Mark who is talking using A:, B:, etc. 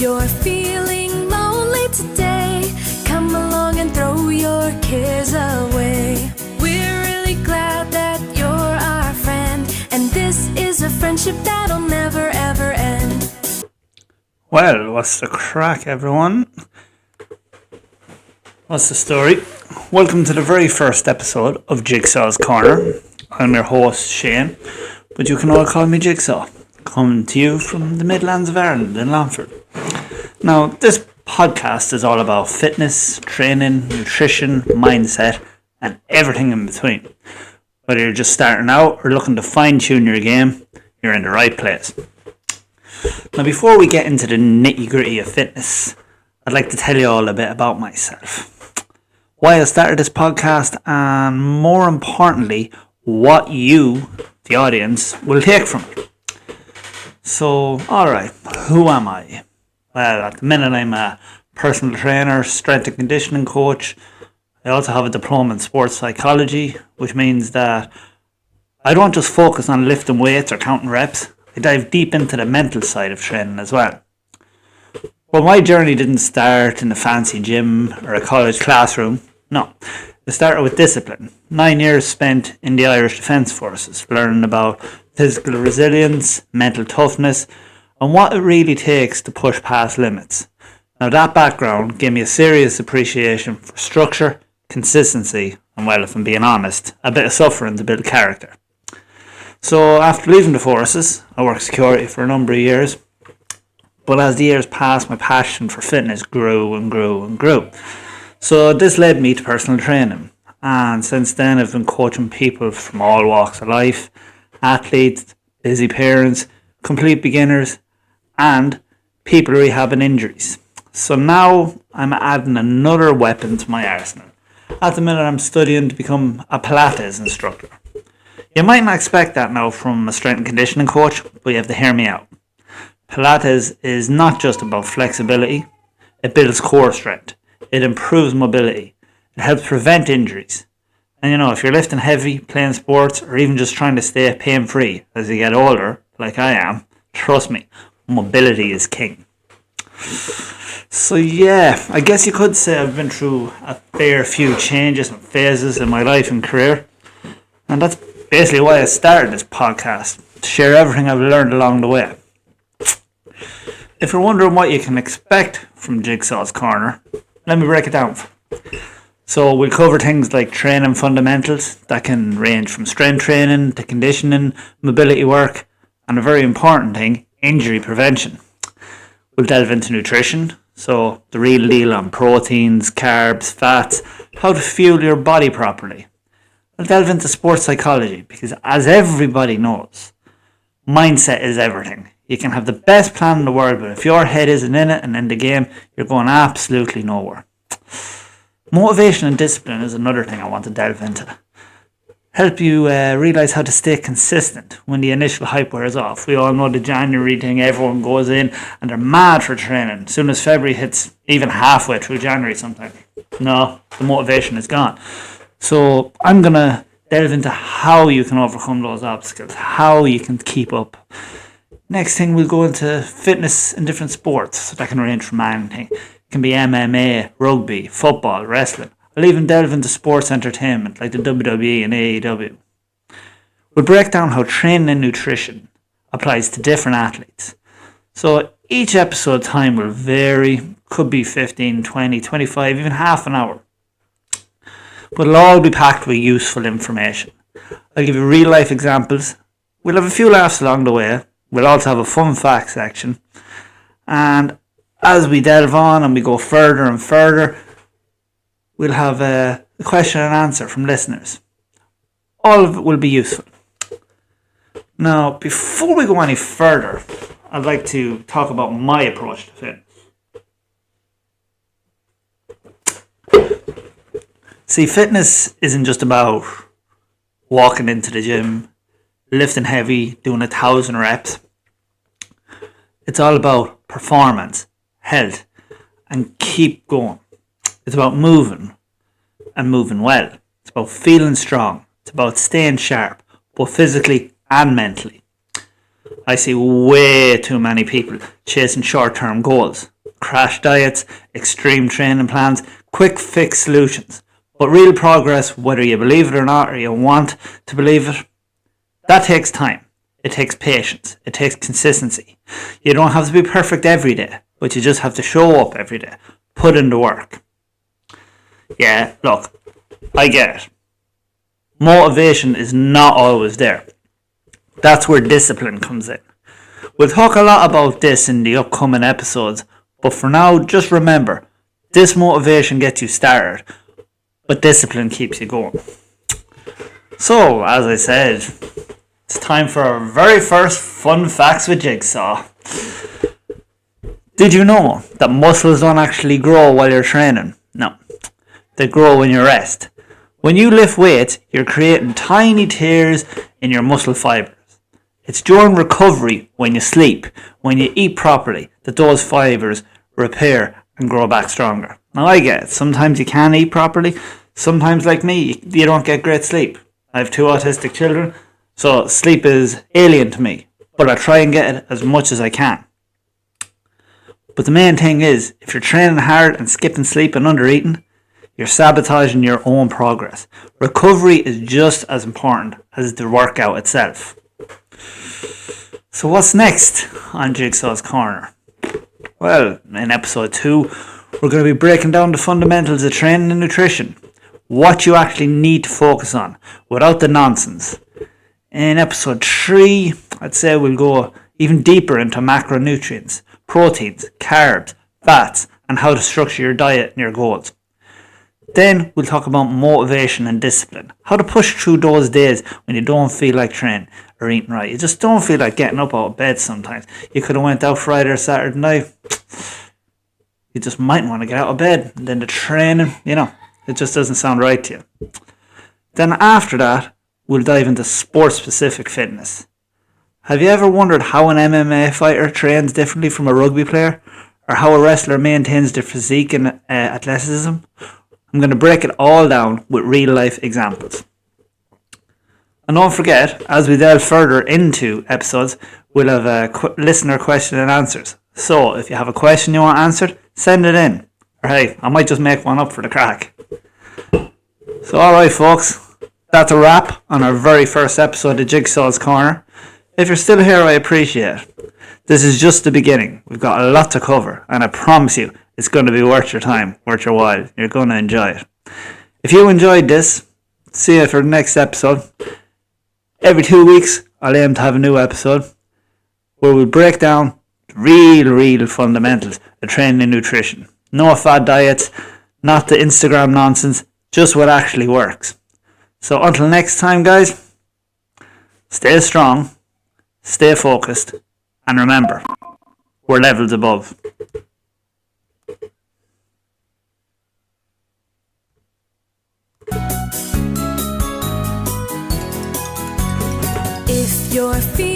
A: you're feeling lonely today, come along and throw your cares away. We're really glad that you're our friend, and this is a friendship that'll never ever end.
B: Well, what's the crack, everyone? What's the story? Welcome to the very first episode of Jigsawws Corner. I'm your host, Shane, but you can all call me Jigsaw, coming to you from the Midlands of Ireland in Longford. Now, this podcast is all about fitness, training, nutrition, mindset, and everything in between. Whether you're just starting out or looking to fine-tune your game, you're in the right place. Now, before we get into the nitty-gritty of fitness, I'd like to tell you all a bit about myself. Why I started this podcast, and more importantly, what you, the audience, will take from it. So, alright, who am I? Well, at the minute I'm a personal trainer, strength and conditioning coach. I also have a diploma in sports psychology, which means that I don't just focus on lifting weights or counting reps. I dive deep into the mental side of training as well. Well, my journey didn't start in a fancy gym or a college classroom. No, it started with discipline. 9 years spent in the Irish Defence Forces, learning about physical resilience, mental toughness, and what it really takes to push past limits. Now, that background gave me a serious appreciation for structure, consistency, and, well, if I'm being honest, a bit of suffering to build character. So after leaving the forces, I worked security for a number of years. But as the years passed, my passion for fitness grew and grew and grew. So this led me to personal training. And since then, I've been coaching people from all walks of life, athletes, busy parents, complete beginners, and people rehabbing injuries. So now I'm adding another weapon to my arsenal. At the minute, I'm studying to become a Pilates instructor. You might not expect that now from a strength and conditioning coach, but you have to hear me out. Pilates is not just about flexibility, it builds core strength, it improves mobility, it helps prevent injuries. And if you're lifting heavy, playing sports, or even just trying to stay pain-free as you get older, like I am, trust me, mobility is king. So yeah, I guess you could say I've been through a fair few changes and phases in my life and career. And that's basically why I started this podcast, to share everything I've learned along the way. If you're wondering what you can expect from Jigsawws Corner, let me break it down. So we'll cover things like training fundamentals that can range from strength training to conditioning, mobility work, and a very important thing, injury prevention. We'll delve into nutrition, so the real deal on proteins, carbs, fats, how to fuel your body properly. We'll delve into sports psychology because, as everybody knows, mindset is everything. You can have the best plan in the world, but if your head isn't in it and in the game, you're going absolutely nowhere. Motivation and discipline is another thing I want to delve into. Help you realise how to stay consistent when the initial hype wears off. We all know the January thing, everyone goes in and they're mad for training. As soon as February hits, even halfway through January sometimes. No, the motivation is gone. So I'm going to delve into how you can overcome those obstacles, how you can keep up. Next thing, we'll go into fitness in different sports. So that can range from anything. It can be MMA, rugby, football, wrestling. I'll even delve into sports entertainment like the WWE and AEW. We'll break down how training and nutrition applies to different athletes. So each episode time will vary. Could be 15, 20, 25, even half an hour. But it'll all be packed with useful information. I'll give you real life examples. We'll have a few laughs along the way. We'll also have a fun fact section. And as we delve on and we go further and further, we'll have a question and answer from listeners. All of it will be useful. Now, before we go any further, I'd like to talk about my approach to fitness. See, fitness isn't just about walking into the gym, lifting heavy, doing 1,000 reps. It's all about performance, health, and keep going. It's about moving and moving well. It's about feeling strong. It's about staying sharp, both physically and mentally. I see way too many people chasing short-term goals crash diets, extreme training plans, quick fix solutions. But real progress, whether you believe it or not, or you want to believe it, that takes time. It takes patience. It takes consistency. You don't have to be perfect every day, but you just have to show up every day. Put in the work. Yeah, look, I get it. Motivation is not always there. That's where discipline comes in. We'll talk a lot about this in the upcoming episodes, but for now, just remember, this motivation gets you started, but discipline keeps you going. So, as I said, it's time for our very first fun facts with Jigsaw. Did you know that muscles don't actually grow while you're training? No, they grow when you rest. When you lift weights, you're creating tiny tears in your muscle fibers. It's during recovery, when you sleep, when you eat properly, that those fibers repair and grow back stronger. Now I get it, sometimes you can't eat properly, sometimes like me, you don't get great sleep. I have 2 autistic children, so sleep is alien to me, but I try and get it as much as I can. But the main thing is, if you're training hard and skipping sleep and under eating, you're sabotaging your own progress. Recovery is just as important as the workout itself. So what's next on Jigsawws Corner? Well, in episode 2, we're going to be breaking down the fundamentals of training and nutrition. What you actually need to focus on, without the nonsense. In episode 3, I'd say we'll go even deeper into macronutrients, proteins, carbs, fats, and how to structure your diet and your goals. Then we'll talk about motivation and discipline. How to push through those days when you don't feel like training or eating right. You just don't feel like getting up out of bed sometimes. You could have went out Friday or Saturday night. You just might want to get out of bed. And then the training, it just doesn't sound right to you. Then after that, we'll dive into sport-specific fitness. Have you ever wondered how an MMA fighter trains differently from a rugby player? Or how a wrestler maintains their physique and athleticism? I'm going to break it all down with real-life examples. And don't forget, as we delve further into episodes, we'll have listener question and answers. So, if you have a question you want answered, send it in. Or hey, I might just make one up for the crack. So alright folks, that's a wrap on our very first episode of Jigsawws Corner. If you're still here, I appreciate it. This is just the beginning. We've got a lot to cover, and I promise you, it's going to be worth your time, worth your while. You're going to enjoy it. If you enjoyed this, see you for the next episode. Every 2 weeks, I'll aim to have a new episode where we'll break down the real fundamentals of training and nutrition. No fad diets, not the Instagram nonsense, just what actually works. So until next time, guys, stay strong, stay focused, and remember, we're levels above.
A: If you're feeling